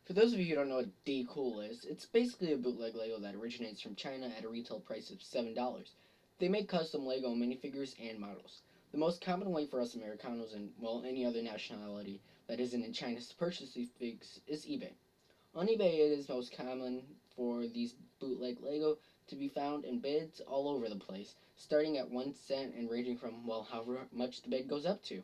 For those of you who don't know what Decool is, it's basically a bootleg Lego that originates from China at a retail price of $7. They make custom Lego minifigures and models. The most common way for us Americanos and, well, any other nationality that isn't in China to purchase these figs is eBay. On eBay, it is most common for these bootleg Lego to be found in bids all over the place, starting at 1 cent and ranging from, well, however much the bid goes up to.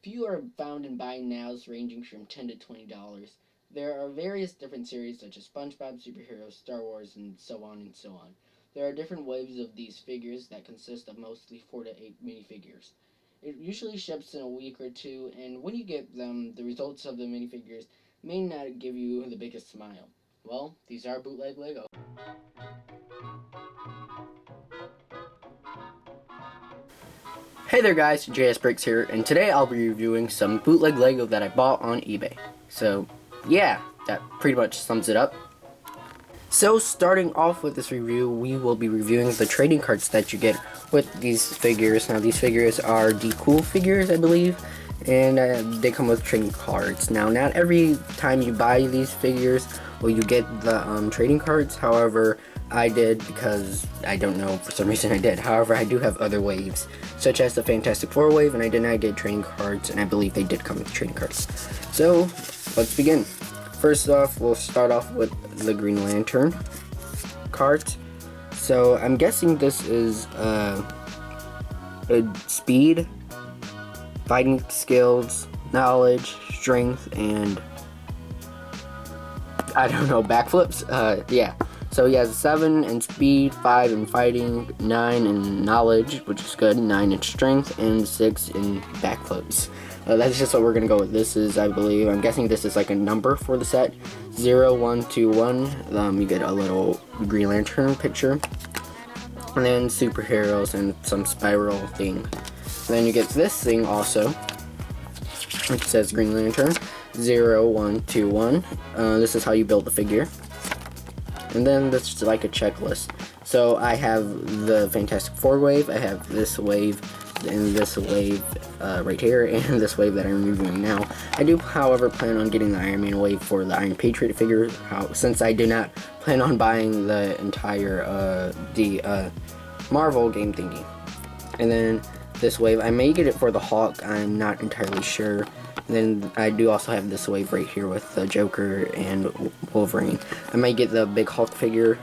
Few are found in buy nows ranging from $10 to $20. There are various different series such as SpongeBob, superheroes, Star Wars, and so on and so on. There are different waves of these figures that consist of mostly 4 to 8 minifigures. It usually ships in a week or two, and when you get them, the results of the minifigures may not give you the biggest smile. Well, these are bootleg Lego. Hey there guys, JS Bricks here, and today I'll be reviewing some bootleg Lego that I bought on eBay. So, yeah, that pretty much sums it up. So, starting off with this review, we will be reviewing the trading cards that you get with these figures. Now, these figures are Decool figures, I believe, and they come with trading cards. Now, not every time you buy these figures will you get the trading cards. However, I did because I don't know, for some reason I did. However, I do have other waves, such as the Fantastic Four wave, and I did trading cards, and I believe they did come with trading cards. So, let's begin. First off, we'll start off with the Green Lantern cards. So, I'm guessing this is a speed, fighting skills, knowledge, strength, and I don't know, backflips? Yeah. So he has 7 in speed, 5 in fighting, 9 in knowledge, which is good, 9 in strength, and 6 in backflips. That's just what we're going to go with. This is, I believe, I'm guessing this is like a number for the set. 0, 1, 2, 1. You get a little Green Lantern picture. And then superheroes and some spiral thing. And then you get this thing also, which says Green Lantern. 0, 1, 2, 1. This is how you build the figure. And then this is like a checklist. So I have the Fantastic Four wave, I have this wave, and this wave right here, and this wave that I'm reviewing now. I do, however, plan on getting the Iron Man wave for the Iron Patriot figure, since I do not plan on buying the entire Marvel game thingy. And then this wave, I may get it for the Hulk, I'm not entirely sure. Then I do also have this wave right here with the Joker and Wolverine. I might get the big Hulk figure.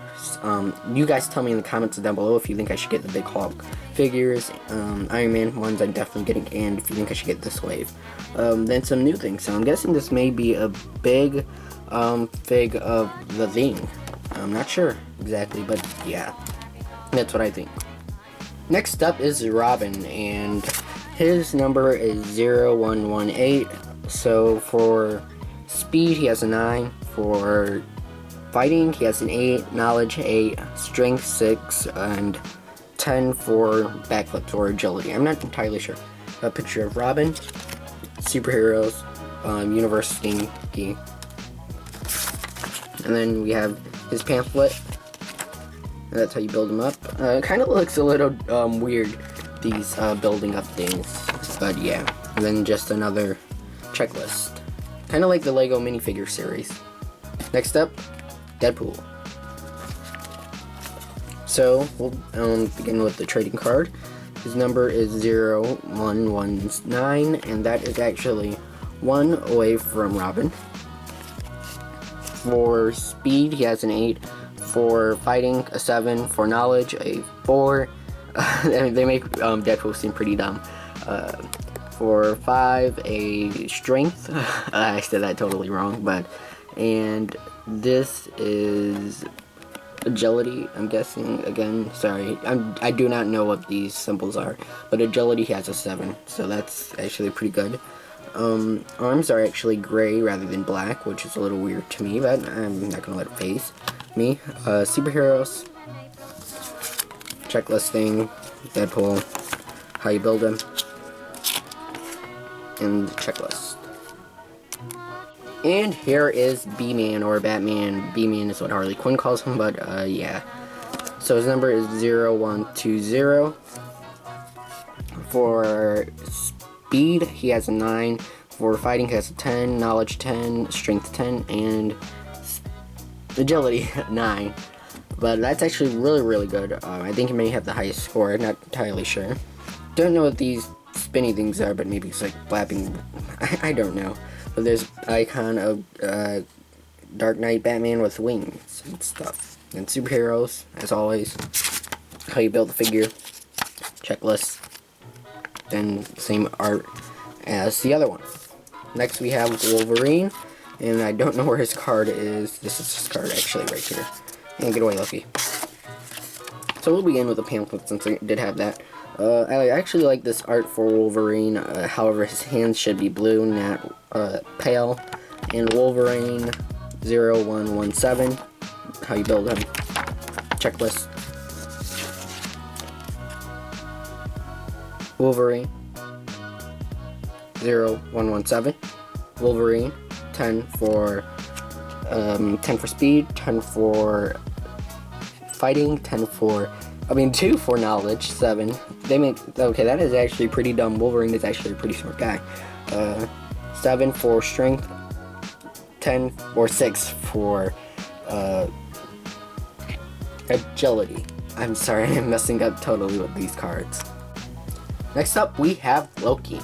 You guys tell me in the comments down below if you think I should get the big Hulk figures. Iron Man ones I'm definitely getting, and if you think I should get this wave. Then some new things. So I'm guessing this may be a big fig of the thing. I'm not sure exactly, but yeah, that's what I think. Next up is Robin, and his number is 0118. So for speed, he has a 9. For fighting, he has an 8. Knowledge, 8. Strength, 6. And 10 for backflips or agility. I'm not entirely sure. A picture of Robin, superheroes, university key. And then we have his pamphlet. And that's how you build him up. It kind of looks a little weird, these building up things, but yeah. And then just another checklist, kind of like the Lego minifigure series. Next up, Deadpool. So we'll begin with the trading card. His number is 0119, and that is actually 1 away from Robin. For speed, he has an 8. For fighting, a 7. For knowledge, a 4. They make Deadpool seem pretty dumb. For 5, a strength. I said that totally wrong, but and this is agility. I'm guessing again. Sorry, I do not know what these symbols are, but agility has a 7, so that's actually pretty good. Arms are actually gray rather than black, which is a little weird to me, but I'm not gonna let it faze me. Superheroes. Checklist thing, Deadpool, how you build them, and the checklist. And here is B-Man, or Batman. B-Man is what Harley Quinn calls him, but yeah. So his number is 0120. For speed, he has a 9. For fighting, he has a 10, knowledge 10, strength 10, and agility 9. But that's actually really good. I think he may have the highest score. I'm not entirely sure. Don't know what these spinny things are, but maybe it's like flapping. I don't know. But there's icon of Dark Knight Batman with wings and stuff. And superheroes, as always. How you build the figure. Checklist. Then same art as the other one. Next we have Wolverine. And I don't know where his card is. This is his card actually right here. And get away, Loki. So we'll begin with the pamphlet since I did have that. I actually like this art for Wolverine. However, his hands should be blue, not pale. And Wolverine 0117. How you build him. Checklist. Wolverine 0117. Wolverine 10 for 10 for speed, 10 for fighting, 2 for knowledge, 7. They make, okay, that is actually pretty dumb. Wolverine is actually a pretty smart guy. 7 for strength, 10 or 6 for agility. I'm sorry, I'm messing up totally with these cards. Next up, we have Loki.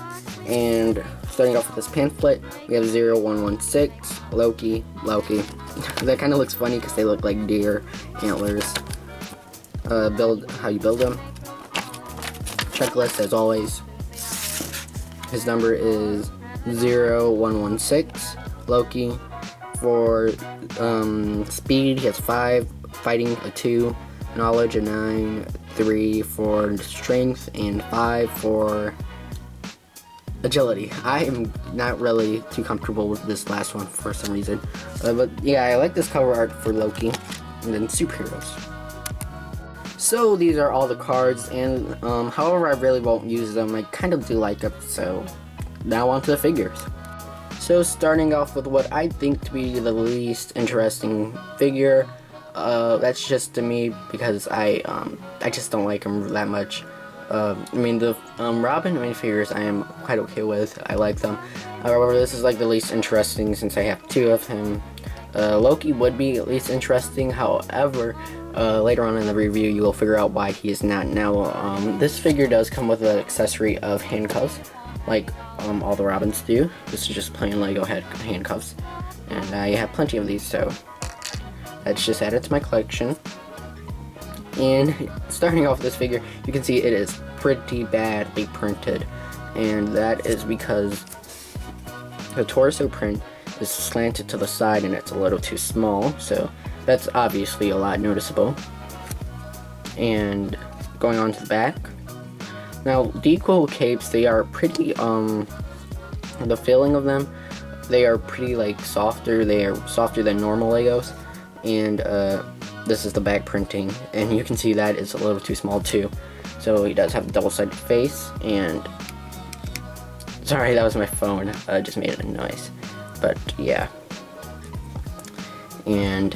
And starting off with this pamphlet, we have 0116, Loki. That kind of looks funny because they look like deer antlers. How you build them. Checklist, as always. His number is 0116, Loki. For speed, he has 5, fighting a 2, knowledge a 9, 3 for strength, and 5 for agility. I am not really too comfortable with this last one for some reason. But yeah, I like this cover art for Loki. And then superheroes. So these are all the cards, and however I really won't use them. I kind of do like them, so now on to the figures. So starting off with what I think to be the least interesting figure. That's just to me because I just don't like him that much. I mean, the Robin minifigures I am quite okay with. I like them. However, this is like the least interesting since I have 2 of him. Loki would be at least interesting. However, later on in the review, you will figure out why he is not. Now, this figure does come with an accessory of handcuffs, like all the Robins do. This is just plain Lego handcuffs, and I have plenty of these, so that's just added to my collection. And starting off with this figure, you can see it is pretty badly printed, and that is because the torso print is slanted to the side and it's a little too small, so that's obviously a lot noticeable. And going on to the back, now Decool capes, they are pretty the feeling of them, they are pretty like softer. They are softer than normal Legos, and this is the back printing, and you can see that it's a little too small too. So he does have a double-sided face, and sorry, that was my phone. I just made a noise, but yeah. And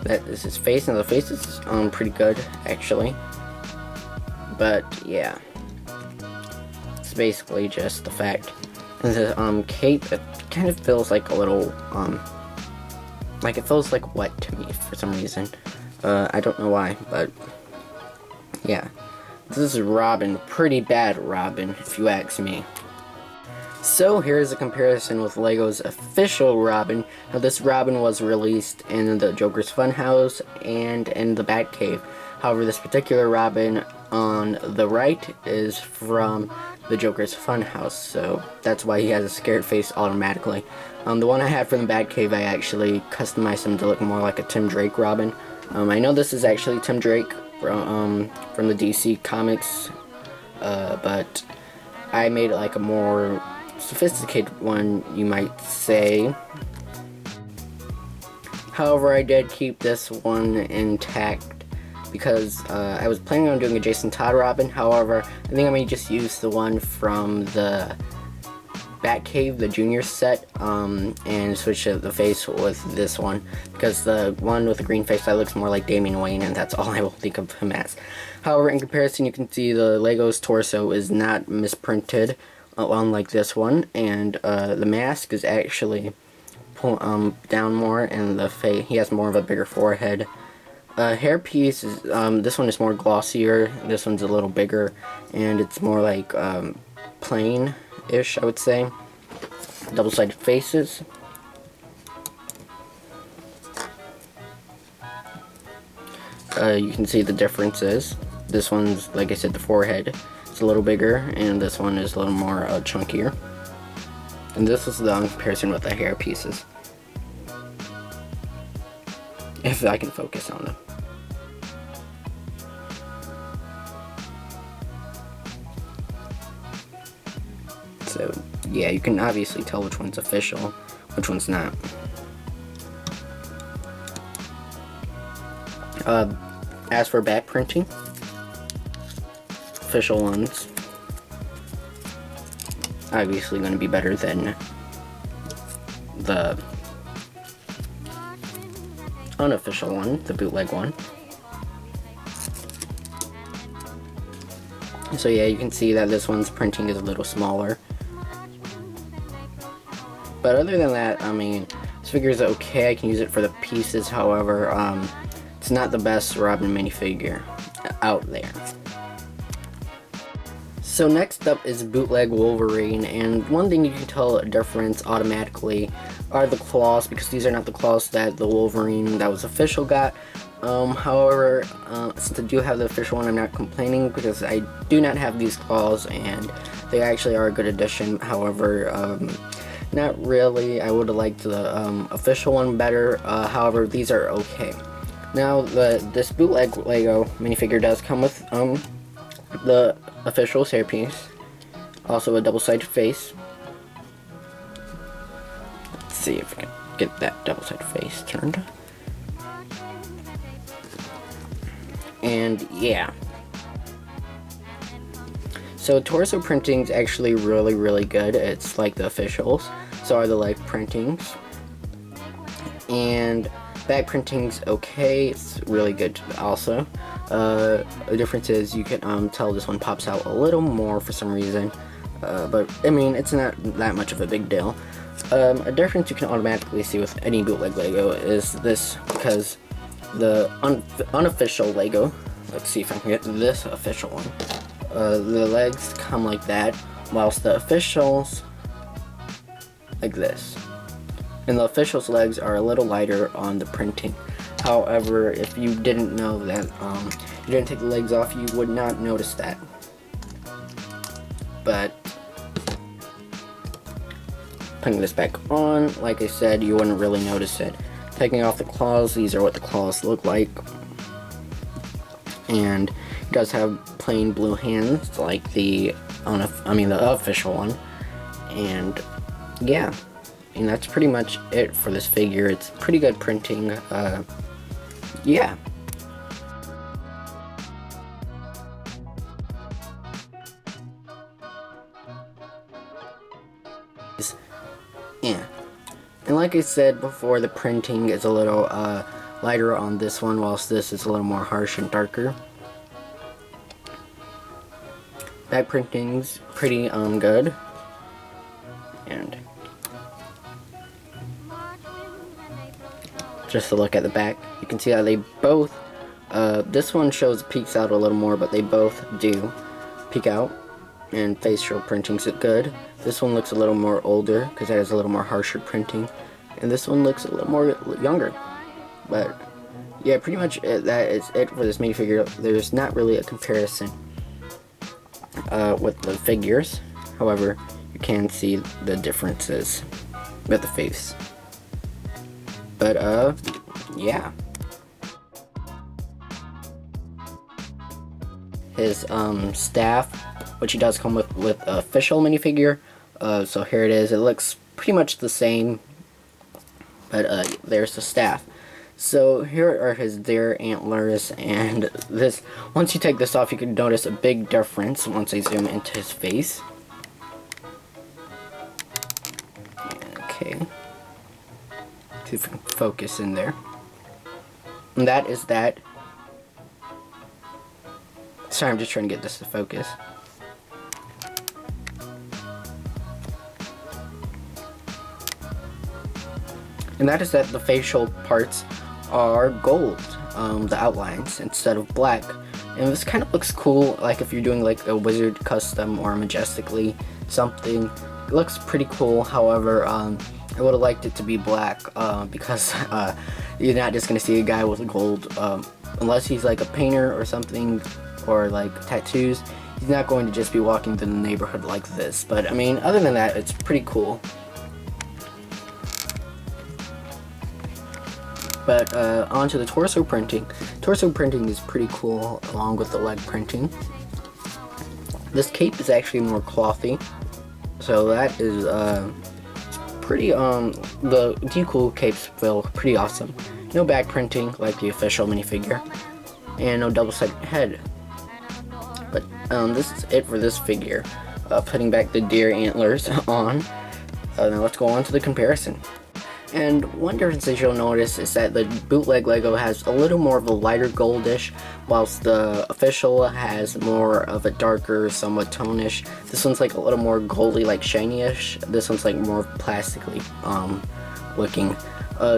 that is his face. Now the face is pretty good actually, but yeah, it's basically just the fact. And the cape, it kind of feels like a little like it feels like wet to me for some reason. I don't know why, but yeah. This is Robin, pretty bad Robin, if you ask me. So here's a comparison with Lego's official Robin. Now this Robin was released in the Joker's Funhouse and in the Batcave. However, this particular Robin on the right is from the Joker's Funhouse, so that's why he has a scared face automatically. The one I had from the Batcave, I actually customized him to look more like a Tim Drake Robin. I know this is actually Tim Drake from the DC Comics, but I made it like a more sophisticated one, you might say. However, I did keep this one intact because I was planning on doing a Jason Todd Robin. However, I think I may just use the one from the Batcave, the Junior set, and switch the face with this one, because the one with the green face that looks more like Damian Wayne, and that's all I will think of him as. However, in comparison, you can see the Lego's torso is not misprinted. unlike this one, and the mask is actually down more, and the face, he has more of a bigger forehead. Hairpiece is this one is more glossier. This one's a little bigger, and it's more like plain-ish, I would say. Double-sided faces. You can see the differences. This one's, like I said, the forehead is a little bigger, and this one is a little more chunkier. And this is the comparison with the hair pieces. If I can focus on them. So, yeah, you can obviously tell which one's official, which one's not. As for back printing, official ones obviously going to be better than the unofficial one, the bootleg one. So yeah, you can see that this one's printing is a little smaller. But other than that, I mean, this figure is okay. I can use it for the pieces. However, it's not the best Robin minifigure out there. So next up is Bootleg Wolverine, and one thing you can tell a difference automatically are the claws, because these are not the claws that the Wolverine that was official got. However, since I do have the official one, I'm not complaining because I do not have these claws, and they actually are a good addition. However, not really. I would have liked the official one better. However, these are okay. Now, this Bootleg Lego minifigure does come with the official hairpiece, also a double-sided face. Let's see if I can get that double-sided face turned. And yeah. So torso printing's actually really good. It's like the officials. So are the leg printings. And back printing's okay. It's really good also. The difference is you can tell this one pops out a little more for some reason. But I mean, it's not that much of a big deal. A difference you can automatically see with any bootleg Lego is this, because the unofficial Lego, let's see if I can get this official one, the legs come like that, whilst the officials like this. And the official's legs are a little lighter on the printing. However, if you didn't know that, you didn't take the legs off, you would not notice that. But putting this back on, like I said, you wouldn't really notice it. Taking off the claws, these are what the claws look like. And it does have plain blue hands, like the official one. And yeah, and that's pretty much it for this figure. It's pretty good printing. Yeah. Yeah. And like I said before, the printing is a little lighter on this one, whilst this is a little more harsh and darker. Back printing's pretty good. And just to look at the back, you can see that they both, this one peeks out a little more, but they both do peek out, and facial printing's good. This one looks a little more older because it has a little more harsher printing, and this one looks a little more younger. But yeah, pretty much that is it for this minifigure. There's not really a comparison with the figures. However, you can see the differences with the face. But yeah. His staff, which he does come with official minifigure. So here it is. It looks pretty much the same, but there's the staff. So here are his deer antlers, and this, once you take this off, you can notice a big difference once I zoom into his face. Okay. See if we can focus in there. And that is that. Sorry, I'm just trying to get this to focus. and that is that the facial parts are gold, the outlines, instead of black. And this kind of looks cool, like if you're doing like a wizard custom or majestically something. It looks pretty cool. However, I would have liked it to be black, because you're not just gonna see a guy with gold, unless he's like a painter or something, or like tattoos. He's not going to just be walking through the neighborhood like this. But I mean, other than that, it's pretty cool. But onto the torso printing. Torso printing is pretty cool, along with the leg printing. This cape is actually more clothy, so that is pretty. The Decool capes feel pretty awesome. No back printing like the official minifigure, and no double-sided head. But this is it for this figure. Putting back the deer antlers on. Now let's go on to the comparison. And one difference that you'll notice is that the Bootleg Lego has a little more of a lighter goldish, whilst the official has more of a darker, somewhat tonish. This one's like a little more goldy, like shiny-ish. This one's like more plastically looking.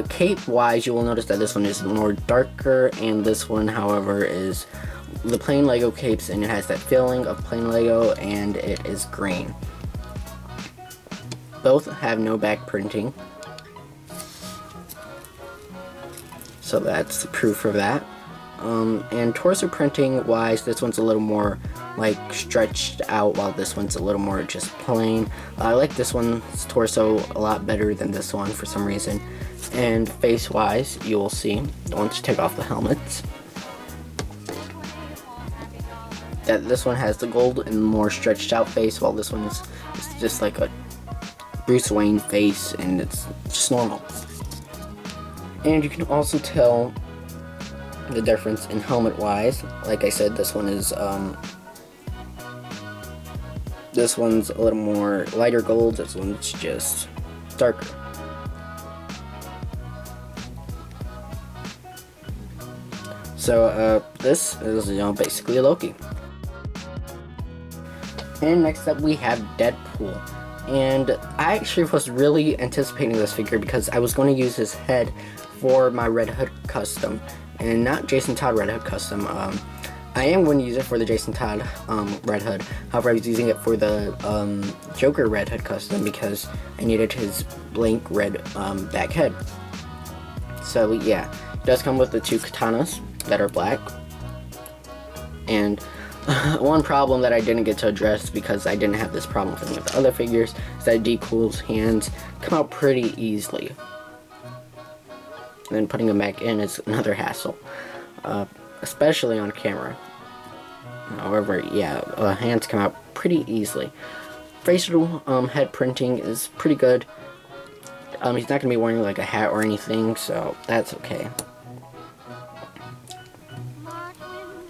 Cape wise, you will notice that this one is more darker, and this one, however, is the plain Lego capes, and it has that feeling of plain Lego, and it is green. Both have no back printing, so that's the proof of that. And torso printing wise, this one's a little more like stretched out, while this one's a little more just plain. I like this one's torso a lot better than this one for some reason. And face wise, you will see, once you take off the helmets, that this one has the gold and more stretched out face, while this one is just like a Bruce Wayne face, and it's just normal. And you can also tell the difference in helmet wise. Like I said, this one is this one's a little more lighter gold, this one's just darker. So this is, basically Loki. And next up we have Deadpool. And I actually was really anticipating this figure because I was going to use his head for my Red Hood custom, and not Jason Todd Red Hood custom. I am going to use it for the Jason Todd Red Hood. However, I was using it for the Joker Red Hood custom because I needed his blank red back head. So yeah, it does come with the two katanas that are black. And one problem that I didn't get to address, because I didn't have this problem with the other figures, is that Decool's hands come out pretty easily. And then putting them back in is another hassle, especially on camera. However, yeah, hands come out pretty easily. Facial head printing is pretty good. He's not going to be wearing like a hat or anything, so that's okay.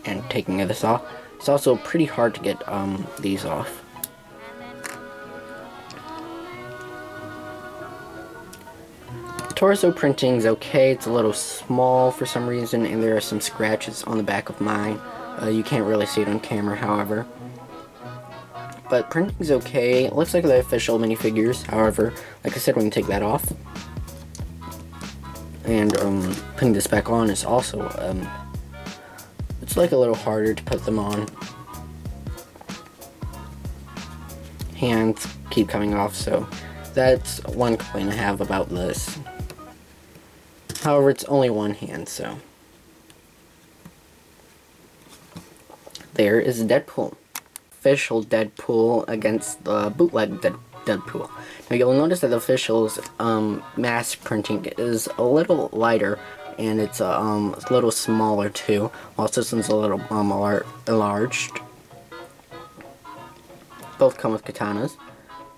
And taking this off, it's also pretty hard to get these off. Torso printing is okay. It's a little small for some reason, and there are some scratches on the back of mine. You can't really see it on camera, however. But printing's okay. It looks like the official minifigures, however, like I said, when you take that off, and putting this back on is also it's like a little harder to put them on. Hands keep coming off, so that's one complaint I have about this. However, it's only one hand, so. There is Deadpool. Official Deadpool against the bootleg Deadpool. Now you'll notice that the official's mass printing is a little lighter, and it's a little smaller too, whilst this one's a little enlarged. Both come with katanas.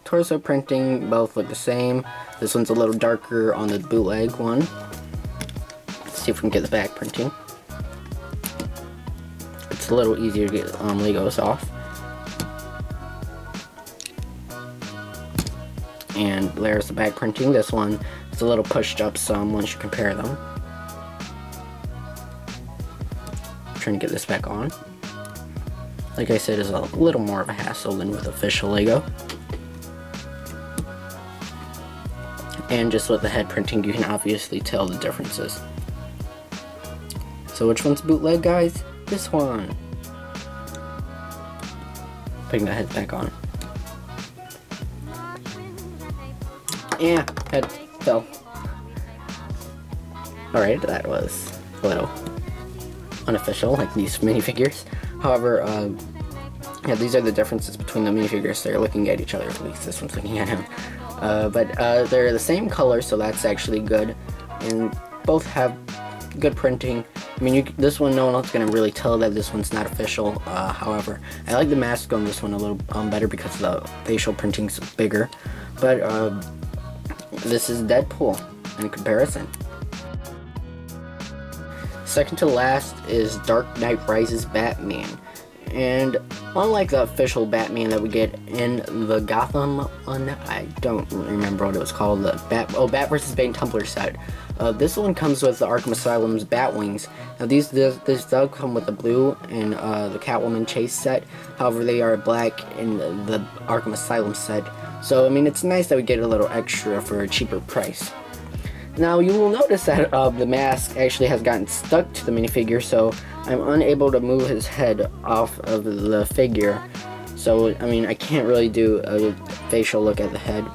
Torso printing, both look the same. This one's a little darker on the bootleg one. Let's see if we can get the back printing. It's a little easier to get Legos off. And there's the back printing. This one is a little pushed up some once you compare them. Trying to get this back on. Like I said, is a little more of a hassle than with official Lego. And just with the head printing, you can obviously tell the differences. So which one's bootleg, guys? This one. Putting the head back on. Yeah, head fell. Alright, that was a little unofficial, like these minifigures. However, yeah, these are the differences between the minifigures. They're looking at each other, at least this one's looking at him. But they're the same color, so that's actually good. And both have good printing. I mean, this one, no one else is going to really tell that this one's not official. However, I like the mask on this one a little better because the facial printing's bigger. But this is Deadpool in comparison. Second to last is Dark Knight Rises Batman. And unlike the official Batman that we get in the Gotham one, I don't remember what it was called, the Bat vs. Bane Tumbler set. This one comes with the Arkham Asylum's Batwings. Now this does come with the blue and the Catwoman Chase set. However, they are black in the Arkham Asylum set. So I mean, it's nice that we get a little extra for a cheaper price. Now you will notice that the mask actually has gotten stuck to the minifigure, so I'm unable to move his head off of the figure. So I mean, I can't really do a facial look at the head.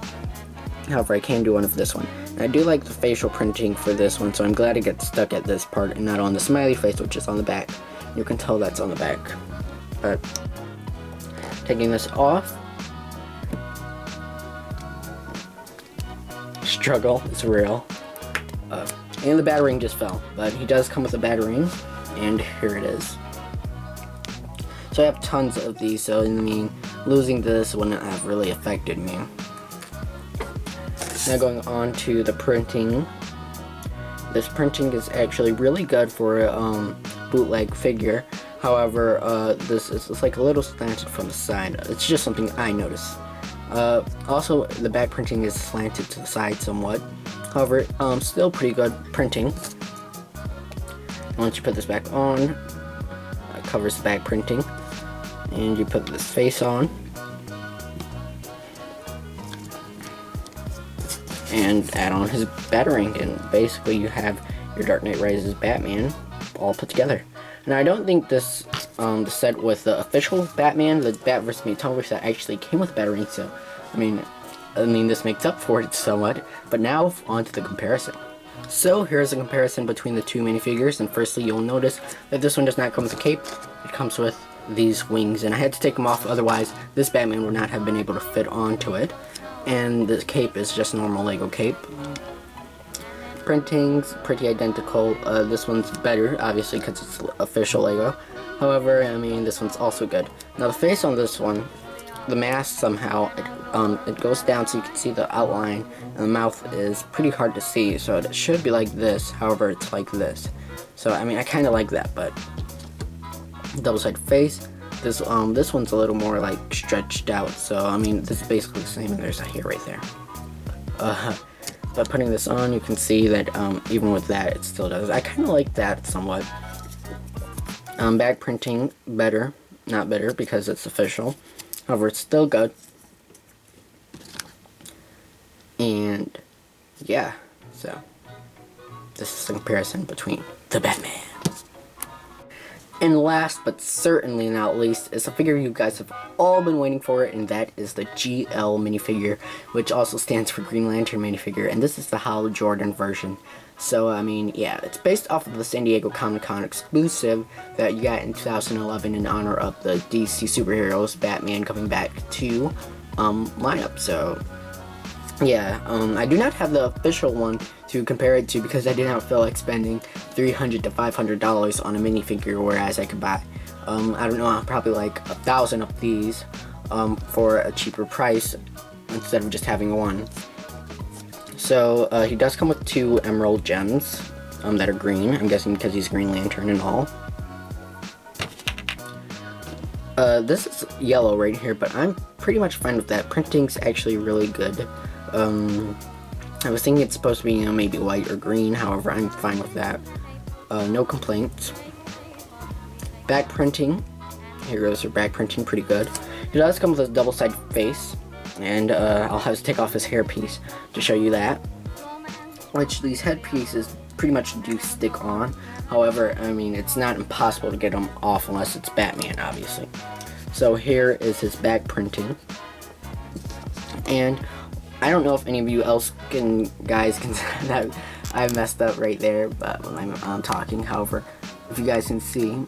However, I can do one of this one. And I do like the facial printing for this one, so I'm glad it gets stuck at this part and not on the smiley face, which is on the back. You can tell that's on the back. But taking this off, struggle is real. And the batarang just fell, but he does come with a batarang, and here it is. So I have tons of these, so I mean, losing this wouldn't have really affected me. Now going on to the printing. This printing is actually really good for a bootleg figure. However, this is like a little slanted from the side. It's just something I noticed. Also, the back printing is slanted to the side somewhat. However, still pretty good printing. Once you put this back on, it covers the back printing. And you put this face on. And add on his batarang, and basically you have your Dark Knight Rises Batman all put together. Now I don't think this the set with the official Batman, the Bat vs. Bane Tumbler set, actually came with batarang, so I mean this makes up for it somewhat. But now on to the comparison. So here's a comparison between the two minifigures, and firstly you'll notice that this one does not come with a cape. It comes with these wings, and I had to take them off, otherwise this Batman would not have been able to fit onto it. And the cape is just normal Lego cape. Printing's pretty identical. This one's better, obviously, because it's official Lego. However, I mean, this one's also good. Now the face on this one, the mask somehow, it goes down so you can see the outline, and the mouth is pretty hard to see, so it should be like this. However, it's like this. So I mean, I kind of like that, but double-sided face. This one's a little more like stretched out, so I mean, this is basically the same, and there's a hair right there. But putting this on, you can see that even with that, it still does. I kind of like that somewhat. Back printing, better. Not better, because it's official. However, it's still good. And, yeah. So, this is the comparison between the Batman. And last, but certainly not least, is a figure you guys have all been waiting for, and that is the GL minifigure, which also stands for Green Lantern minifigure, and this is the Hal Jordan version. So, I mean, yeah, it's based off of the San Diego Comic-Con exclusive that you got in 2011 in honor of the DC superheroes, Batman coming back to lineup. So, yeah, I do not have the official one to compare it to because I did not feel like spending $300 to $500 on a minifigure, whereas I could buy, I don't know, probably like 1,000 of these for a cheaper price instead of just having one. So he does come with 2 emerald gems that are green. I'm guessing because he's Green Lantern and all. This is yellow right here, but I'm pretty much fine with that. Printing's actually really good. I was thinking it's supposed to be, you know, maybe white or green. However, I'm fine with that. No complaints. Back printing. Here goes your back printing, pretty good. It does come with a double-sided face, and I'll have to take off his hairpiece to show you that. which these headpieces pretty much do stick on. However, I mean, it's not impossible to get them off unless it's Batman, obviously. So here is his back printing, and I don't know if any of you guys can that I messed up right there, but when I'm talking. However, if you guys can see,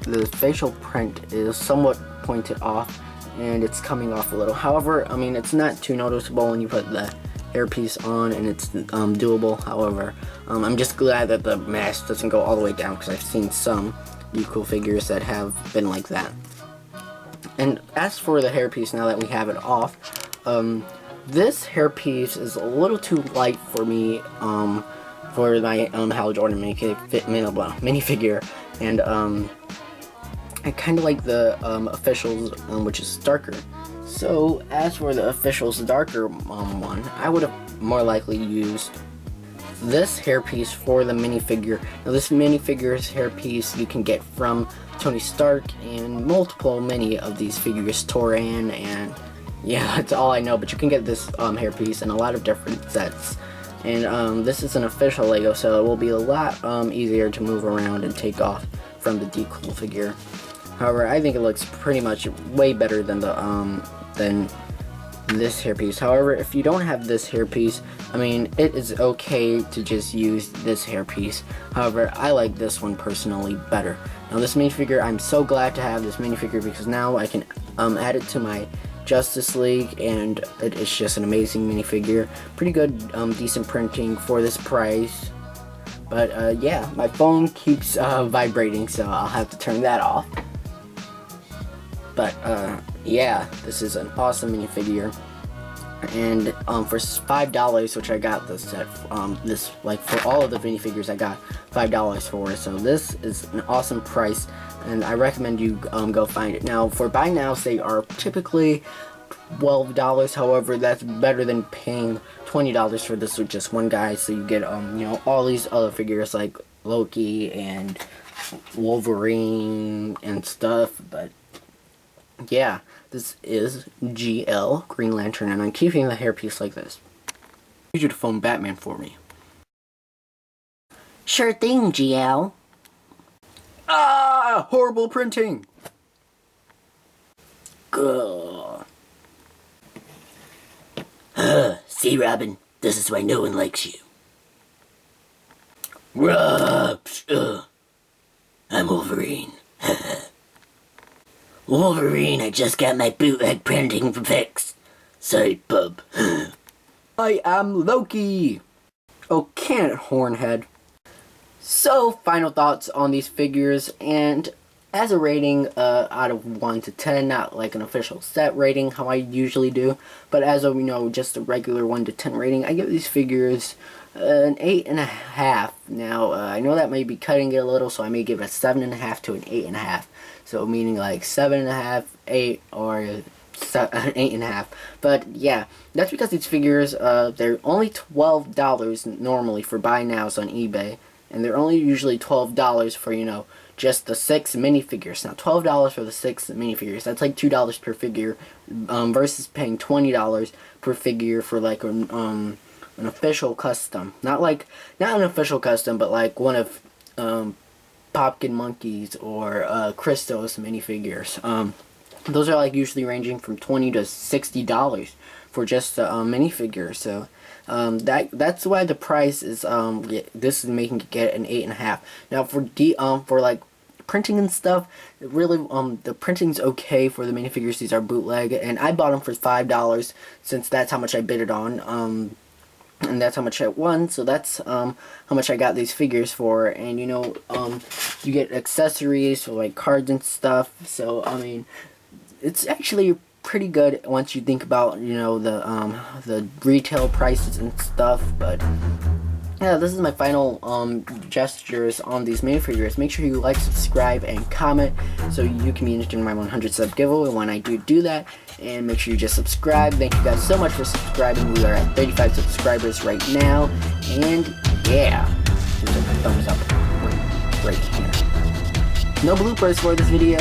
the facial print is somewhat pointed off, and it's coming off a little. However, I mean, it's not too noticeable when you put the hairpiece on, and it's doable. However, I'm just glad that the mask doesn't go all the way down, because I've seen some Decool figures that have been like that. And as for the hairpiece, now that we have it off, this hairpiece is a little too light for me for my Hal Jordan minifigure, and I kind of like the officials, which is darker. So as for the officials darker one, I would have more likely used this hairpiece for the minifigure. Now this minifigure's hairpiece you can get from Tony Stark and many of these figures, Toran, and yeah, that's all I know, but you can get this hairpiece in a lot of different sets. And this is an official Lego, so it will be a lot easier to move around and take off from the Decool figure. However, I think it looks pretty much way better than the than this hairpiece. However, if you don't have this hairpiece, I mean, it is okay to just use this hairpiece. However, I like this one personally better. Now this minifigure, I'm so glad to have this minifigure, because now I can add it to my Justice League, and it's just an amazing minifigure. Pretty good, decent printing for this price. But yeah, my phone keeps vibrating, so I'll have to turn that off. But yeah, this is an awesome minifigure, and for $5, which I got this set, this, like, for all of the minifigures I got $5 for, so this is an awesome price, and I recommend you go find it. Now for buy nows, they are typically $12. However, that's better than paying $20 for this with just one guy, so you get you know, all these other figures like Loki and Wolverine and stuff. But yeah, this is GL, Green Lantern, and I'm keeping the hairpiece like this. I need you to phone Batman for me. Sure thing, GL. Ah, horrible printing. Gah. See, Robin, this is why no one likes you. I'm Wolverine. Wolverine, I just got my bootleg printing fixed. Sorry, bub. I am Loki. Oh, can it, Hornhead. So, final thoughts on these figures, and as a rating out of 1 to 10, not like an official set rating, how I usually do, but as a, you know, just a regular 1 to 10 rating, I give these figures an 8.5. Now, I know that may be cutting it a little, so I may give it a 7.5 to an 8.5. So, meaning like 7.5, 8, or 8.5. But yeah, that's because these figures, they're only $12 normally for buy nows on eBay, and they're only usually $12 for, you know, just the 6 minifigures. Now, $12 for the 6 minifigures, that's like $2 per figure, versus paying $20 per figure for like an official custom. Not an official custom, but like one of Popkin Monkeys or Christos minifigures. Those are like usually ranging from $20 to $60 for just a minifigure. So that's why the price is this is making it get an 8.5. Now for like printing and stuff, really the printing's okay for the minifigures. These are bootleg, and I bought them for $5 since that's how much I bid it on. And that's how much I won, so that's how much I got these figures for. And you know, you get accessories for like cards and stuff. So I mean, it's actually pretty good once you think about, you know, the retail prices and stuff. But yeah, this is my final gestures on these minifigures. Make sure you like, subscribe, and comment so you can be entered in my 100 sub giveaway when I do that. And make sure you just subscribe. Thank you guys so much for subscribing. We are at 35 subscribers right now. And yeah, there's a thumbs up right here. No bloopers for this video.